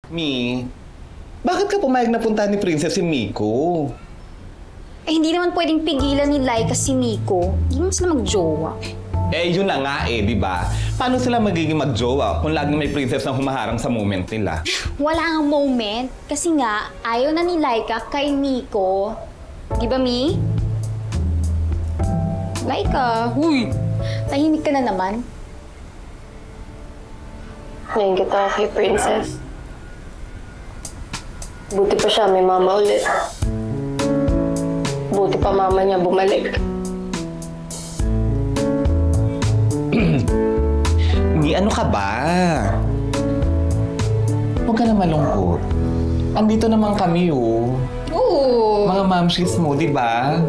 Mi, bakit ka pumayag na puntahan ni Princess si Miko? Eh, hindi naman pwedeng pigilan ni Laika si Miko. Hindi naman sila magjowa. Eh, yun na nga di ba? Paano sila magiging magjowa kung laging may princess na humaharang sa moment nila? Wala nga moment. Kasi nga, ayaw na ni Laika kay Miko. Di ba, Mi? Laika, huy! Tahimik ka na naman. Ngayon kita kay Princess. Buti pa siya, may mama ulit. Buti pa mama niya bumalik. Mi, ano ka ba? Huwag ka na malungkot. Andito naman kami, Oo. Mga mamshis mo, di ba?